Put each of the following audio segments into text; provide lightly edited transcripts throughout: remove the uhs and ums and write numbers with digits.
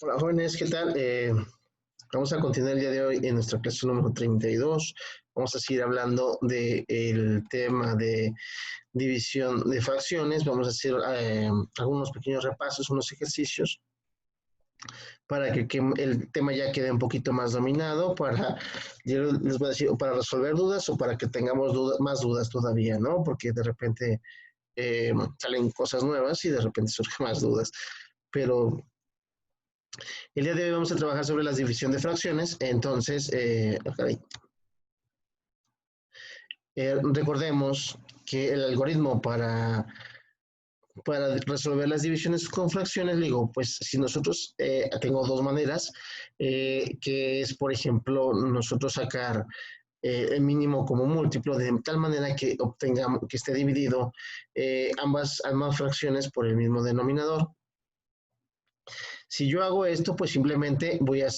Hola jóvenes, ¿qué tal? Vamos a continuar el día de hoy en nuestra clase número 32. Vamos a seguir hablando del tema de división de fracciones. Vamos a hacer algunos pequeños repasos, unos ejercicios para que el tema ya quede un poquito más dominado, yo les voy a decir, para resolver dudas o para que tengamos más dudas todavía, ¿no? Porque de repente salen cosas nuevas y de repente surgen más dudas. Pero el día de hoy vamos a trabajar sobre la división de fracciones. Entonces, recordemos que el algoritmo para resolver las divisiones con fracciones, digo, pues si nosotros tengo dos maneras, que es, por ejemplo, nosotros sacar el mínimo como múltiplo de tal manera que obtengamos, que esté dividido ambas fracciones por el mismo denominador. Si yo hago esto, pues simplemente voy a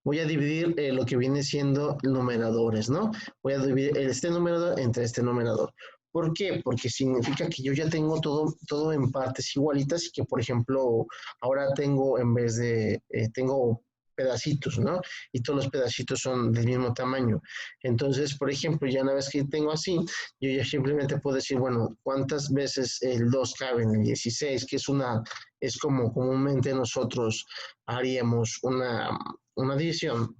dividir lo que viene siendo numeradores, ¿no? Voy a dividir este numerador entre este numerador. ¿Por qué? Porque significa que yo ya tengo todo en partes igualitas y que, por ejemplo, ahora tengo, en vez de, tengo pedacitos, ¿no? Y todos los pedacitos son del mismo tamaño. Entonces, por ejemplo, ya una vez que tengo así, yo ya simplemente puedo decir, bueno, ¿cuántas veces el 2 cabe en el 16? Que es como comúnmente nosotros haríamos una división,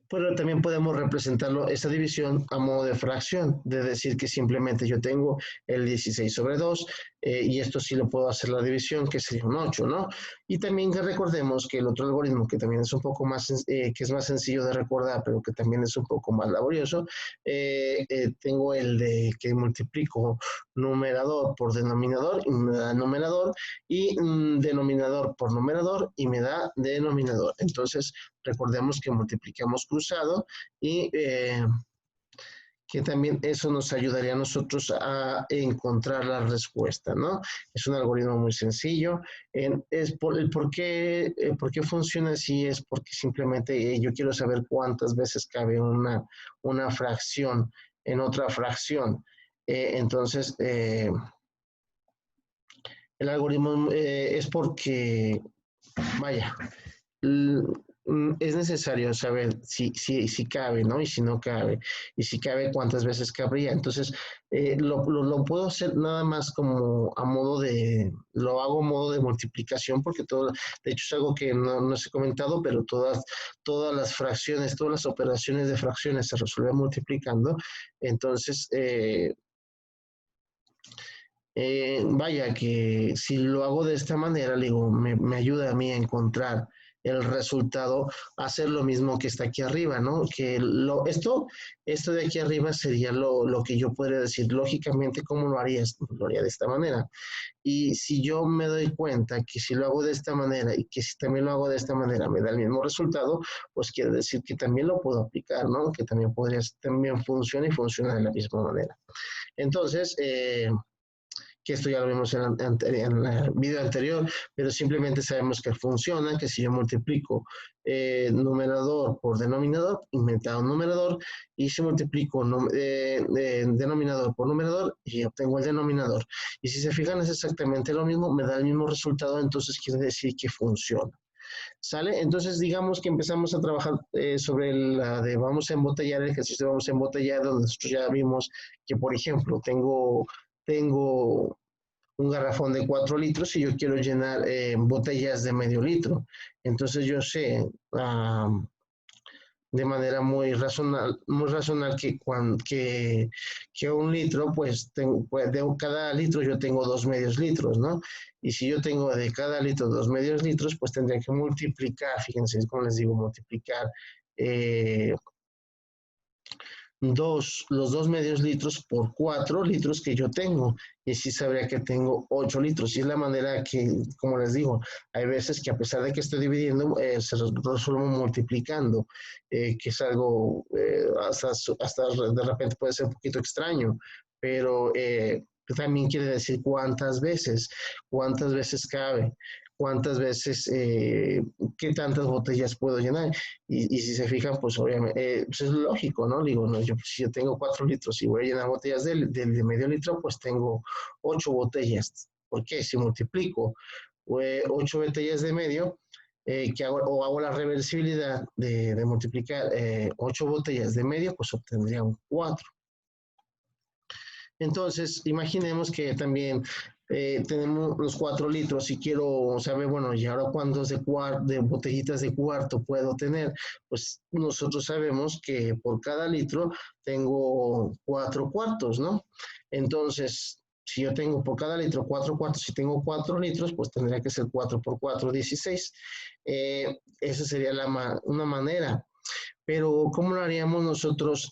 pero también podemos representarlo, esa división, a modo de fracción, de decir que simplemente yo tengo el 16 sobre 2, y esto sí lo puedo hacer la división, que sería un 8, ¿no? Y también que recordemos que el otro algoritmo, que también es un poco más, que es más sencillo de recordar, pero que también es un poco más laborioso, tengo el de que multiplico numerador por denominador y me da numerador, y denominador por numerador y me da denominador. Entonces, recordemos que multiplicamos cruzado y que también eso nos ayudaría a nosotros a encontrar la respuesta, ¿no? Es un algoritmo muy sencillo. Por qué funciona así, es porque simplemente yo quiero saber cuántas veces cabe una fracción en otra fracción. Entonces, el algoritmo es porque, vaya, es necesario saber si cabe, ¿no? Y si no cabe. Y si cabe, cuántas veces cabría. Entonces, lo puedo hacer nada más como lo hago a modo de multiplicación, porque de hecho es algo que no se ha comentado, pero todas las fracciones, todas las operaciones de fracciones se resuelven multiplicando. Entonces, vaya que si lo hago de esta manera, digo, me ayuda a mí a encontrar el resultado, hacer lo mismo que está aquí arriba, ¿no? Esto de aquí arriba sería lo que yo podría decir, lógicamente, ¿cómo lo harías? Lo haría de esta manera. Y si yo me doy cuenta que si lo hago de esta manera y que si también lo hago de esta manera me da el mismo resultado, pues quiere decir que también lo puedo aplicar, ¿no? Que también funciona y funciona de la misma manera. Entonces, que esto ya lo vimos en el video anterior, pero simplemente sabemos que funciona, que si yo multiplico numerador por denominador, inventa un numerador, y si multiplico denominador por numerador, y obtengo el denominador. Y si se fijan, es exactamente lo mismo, me da el mismo resultado, entonces quiere decir que funciona. ¿Sale? Entonces, digamos que empezamos a trabajar sobre la de vamos a embotellar, el ejercicio de vamos a embotellar, donde nosotros ya vimos que, por ejemplo, tengo un garrafón de 4 litros y yo quiero llenar botellas de medio litro. Entonces yo sé de manera muy racional que un litro, pues, de cada litro yo tengo 2 medios litros, ¿no? Y si yo tengo de cada litro 2 medios litros, pues tendría que multiplicar, fíjense, como les digo, multiplicar los 2 medios litros por 4 litros que yo tengo, y así sabría que tengo 8 litros. Y es la manera que, como les digo, hay veces que a pesar de que estoy dividiendo, se resuelve multiplicando, que es algo hasta de repente puede ser un poquito extraño, pero también quiere decir cuántas veces cabe, cuántas veces, qué tantas botellas puedo llenar. Y si se fijan, pues obviamente, pues es lógico, ¿no? Digo, no, si yo tengo 4 litros y voy a llenar botellas de medio litro, pues tengo 8 botellas. ¿Por qué? Si multiplico 8 botellas de medio, o hago la reversibilidad de multiplicar 8 botellas de medio, pues obtendría un 4. Entonces, imaginemos que también tenemos los 4 litros y quiero saber, bueno, ¿y ahora cuántos de botellitas de cuarto puedo tener? Pues nosotros sabemos que por cada litro tengo 4 cuartos, ¿no? Entonces, si yo tengo por cada litro 4 cuartos, si tengo 4 litros, pues tendría que ser 4 por 4, 16. Esa sería una manera. Pero, ¿cómo lo haríamos nosotros?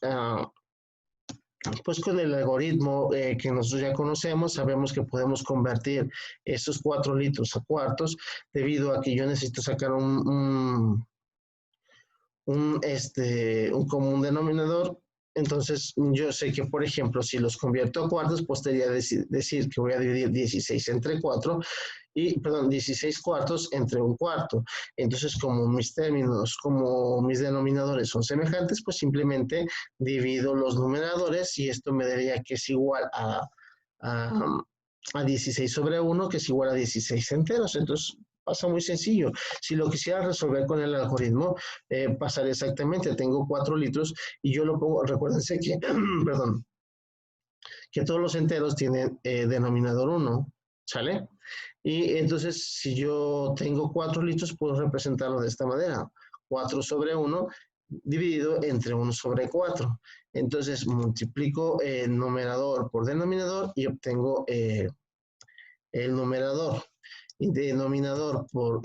Pues con el algoritmo que nosotros ya conocemos, sabemos que podemos convertir esos 4 litros a cuartos, debido a que yo necesito sacar un común denominador. Entonces, yo sé que, por ejemplo, si los convierto a cuartos, pues podría decir que voy a dividir 16 entre 4, perdón, 16 cuartos entre un cuarto. Entonces, como mis denominadores son semejantes, pues simplemente divido los numeradores y esto me daría que es igual a, a 16 sobre 1, que es igual a 16 enteros. Entonces, pasa muy sencillo. Si lo quisiera resolver con el algoritmo, pasaría exactamente, tengo 4 litros y yo lo pongo, recuérdense que, perdón, que todos los enteros tienen denominador 1, ¿sale? Y entonces, si yo tengo 4 litros, puedo representarlo de esta manera, 4 sobre 1 dividido entre 1 sobre 4. Entonces, multiplico el numerador por denominador y obtengo el numerador. Y denominador por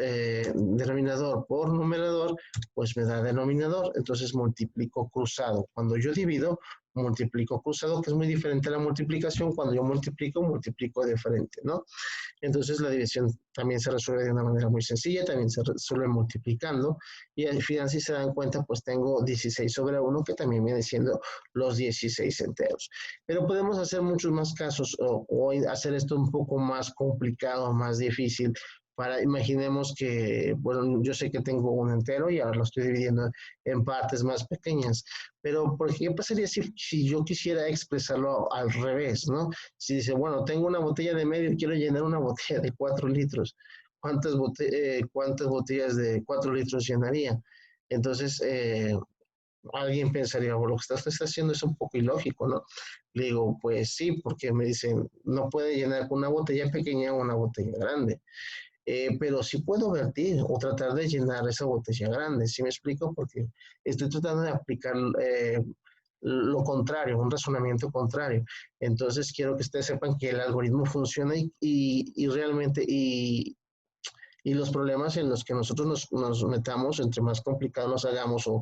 numerador, pues me da denominador. Entonces multiplico cruzado. Cuando yo divido, multiplico cruzado, que es muy diferente a la multiplicación. Cuando yo multiplico de frente, ¿no? Entonces la división también se resuelve de una manera muy sencilla, también se resuelve multiplicando, y al final, si se dan cuenta, pues tengo 16 sobre 1, que también viene siendo los 16 enteros. Pero podemos hacer muchos más casos, o hacer esto un poco más complicado, más difícil. Imaginemos que, bueno, yo sé que tengo un entero y ahora lo estoy dividiendo en partes más pequeñas, pero ¿qué pasaría si yo quisiera expresarlo al revés, ¿no? Si dice, bueno, tengo una botella de medio y quiero llenar una botella de 4 litros, ¿cuántas botellas de 4 litros llenaría? Entonces, alguien pensaría, bueno, lo que está haciendo es un poco ilógico, ¿no? Le digo, pues sí, porque me dicen, no puede llenar una botella pequeña o una botella grande. Pero sí puedo vertir o tratar de llenar esa botella grande, ¿sí me explico? Porque estoy tratando de aplicar lo contrario, un razonamiento contrario. Entonces quiero que ustedes sepan que el algoritmo funciona y realmente, y los problemas en los que nosotros nos metamos, entre más complicados los hagamos o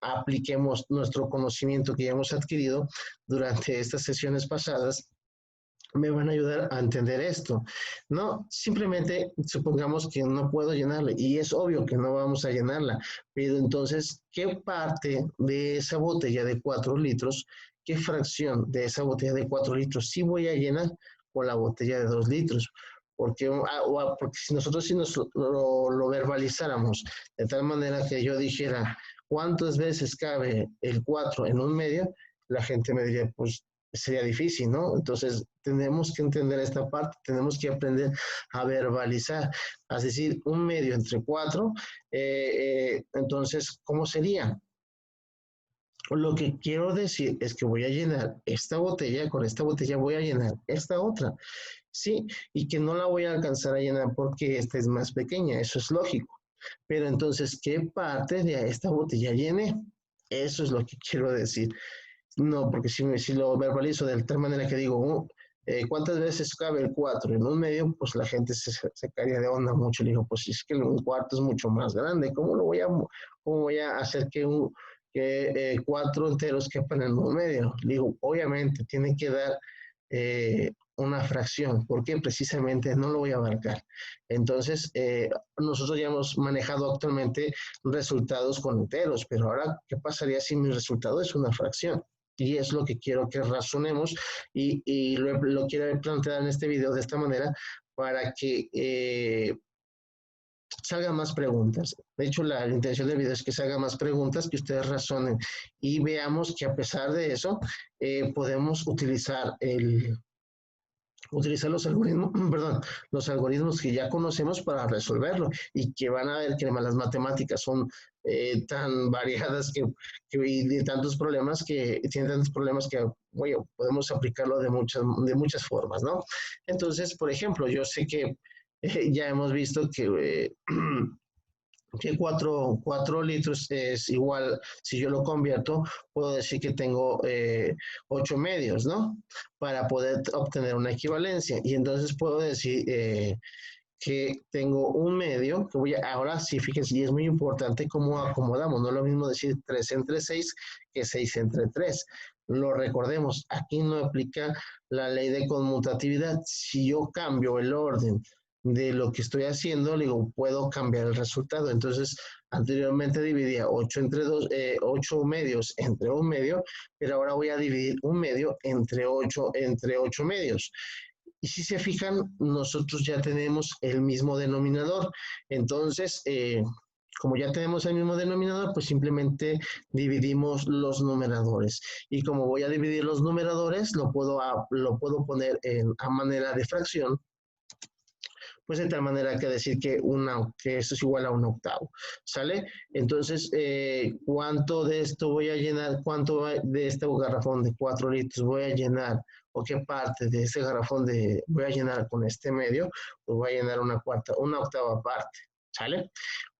apliquemos nuestro conocimiento que ya hemos adquirido durante estas sesiones pasadas, me van a ayudar a entender esto. No, simplemente supongamos que no puedo llenarla y es obvio que no vamos a llenarla, pero entonces, ¿qué parte de esa botella de 4 litros, qué fracción de esa botella de 4 litros sí voy a llenar con la botella de 2 litros? Porque si nosotros lo verbalizáramos de tal manera que yo dijera cuántas veces cabe el 4 en un medio, la gente me diría, pues sería difícil, ¿no? Entonces, tenemos que entender esta parte, tenemos que aprender a verbalizar, es decir, un medio entre 4, entonces, ¿cómo sería? Lo que quiero decir es que voy a llenar esta botella, con esta botella voy a llenar esta otra, ¿sí? Y que no la voy a alcanzar a llenar porque esta es más pequeña, eso es lógico. Pero entonces, ¿qué parte de esta botella llene? Eso es lo que quiero decir. No, porque si lo verbalizo de tal manera que digo, ¿cuántas veces cabe el 4 en un medio? Pues la gente se caería de onda mucho. Le digo, pues es que un cuarto es mucho más grande. ¿Cómo voy a hacer que 4 enteros quepan en un medio? Le digo, obviamente, tiene que dar una fracción, porque precisamente no lo voy a abarcar. Entonces, nosotros ya hemos manejado actualmente resultados con enteros, pero ahora, ¿qué pasaría si mi resultado es una fracción? Y es lo que quiero que razonemos y lo quiero plantear en este video de esta manera para que salgan más preguntas. De hecho, la intención del video es que salgan más preguntas, que ustedes razonen y veamos que a pesar de eso podemos utilizar utilizar los algoritmos, perdón, los algoritmos que ya conocemos para resolverlo y que van a ver que las matemáticas son tan variadas y de tantos problemas que tienen tantos problemas que bueno, podemos aplicarlo de muchas formas, ¿no? Entonces, por ejemplo, yo sé que ya hemos visto que 4 litros es igual, si yo lo convierto, puedo decir que tengo 8 medios, ¿no? Para poder obtener una equivalencia. Y entonces puedo decir que tengo un medio, que ahora sí, fíjense, y es muy importante cómo acomodamos, no es lo mismo decir 3 entre 6 que 6 entre 3. Lo recordemos, aquí no aplica la ley de conmutatividad. Si yo cambio el orden de lo que estoy haciendo, le digo, puedo cambiar el resultado. Entonces, anteriormente dividía 8 entre 2, 8 medios entre un medio, pero ahora voy a dividir un medio entre 8 medios. Y si se fijan, nosotros ya tenemos el mismo denominador. Entonces, como ya tenemos el mismo denominador, pues simplemente dividimos los numeradores. Y como voy a dividir los numeradores, lo puedo poner a manera de fracción, pues de tal manera que decir que eso es igual a un octavo, ¿sale? Entonces, ¿cuánto de esto voy a llenar? ¿Cuánto de este garrafón de 4 litros voy a llenar? ¿O qué parte de este garrafón voy a llenar con este medio? Pues voy a llenar una octava parte, ¿sale?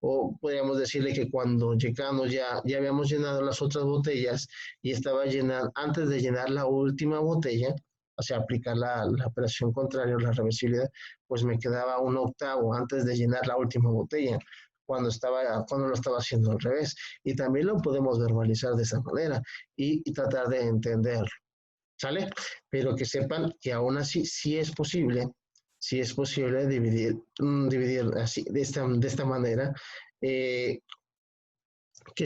O podríamos decirle que cuando llegamos ya habíamos llenado las otras botellas y estaba llenando, antes de llenar la última botella, o sea, aplicar la operación contraria o la reversibilidad, pues me quedaba un octavo antes de llenar la última botella, cuando lo estaba haciendo al revés. Y también lo podemos verbalizar de esa manera y tratar de entenderlo, ¿sale? Pero que sepan que aún así sí es posible dividir así, de esta manera, que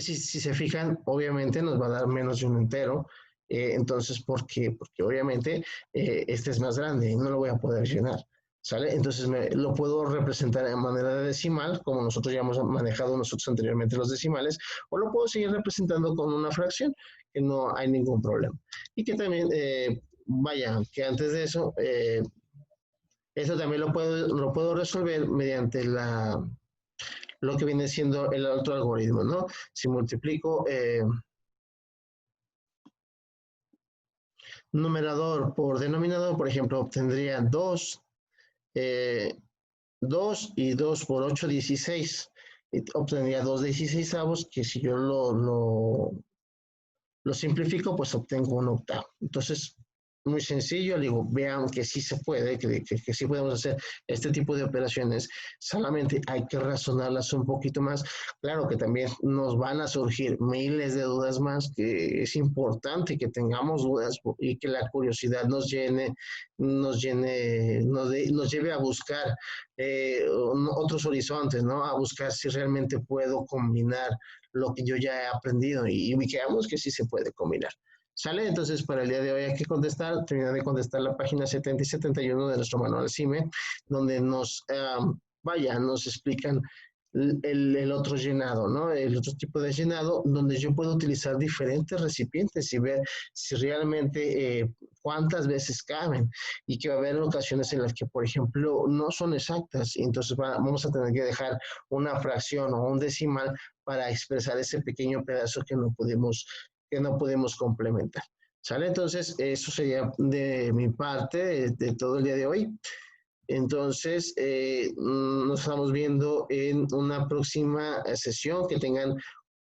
si se fijan, obviamente nos va a dar menos de un entero. Entonces, ¿por qué? Porque obviamente este es más grande y no lo voy a poder llenar, ¿sale? Entonces lo puedo representar de manera de decimal, como nosotros ya hemos manejado nosotros anteriormente los decimales, o lo puedo seguir representando con una fracción, que no hay ningún problema. Y que también, vaya, que antes de eso, eso también lo puedo resolver mediante lo que viene siendo el otro algoritmo, ¿no? Si multiplico numerador por denominador, por ejemplo, obtendría 2 y 2 por 8, 16. Y obtendría 2/16, que si yo lo simplifico, pues obtengo un octavo. Entonces, muy sencillo, digo, vean que sí se puede, que sí podemos hacer este tipo de operaciones, solamente hay que razonarlas un poquito más. Claro que también nos van a surgir miles de dudas más, que es importante que tengamos dudas y que la curiosidad nos lleve a buscar otros horizontes, ¿no? A buscar si realmente puedo combinar lo que yo ya he aprendido y veamos que sí se puede combinar. ¿Sale? Entonces, para el día de hoy hay que terminar de contestar la página 70 y 71 de nuestro manual CIME, donde nos explican el otro llenado, ¿no? El otro tipo de llenado, donde yo puedo utilizar diferentes recipientes y ver si realmente cuántas veces caben, y que va a haber ocasiones en las que, por ejemplo, no son exactas, y entonces vamos a tener que dejar una fracción o un decimal para expresar ese pequeño pedazo que no podemos complementar. ¿Sale? Entonces, eso sería de mi parte, de todo el día de hoy. Entonces, nos estamos viendo en una próxima sesión. Que tengan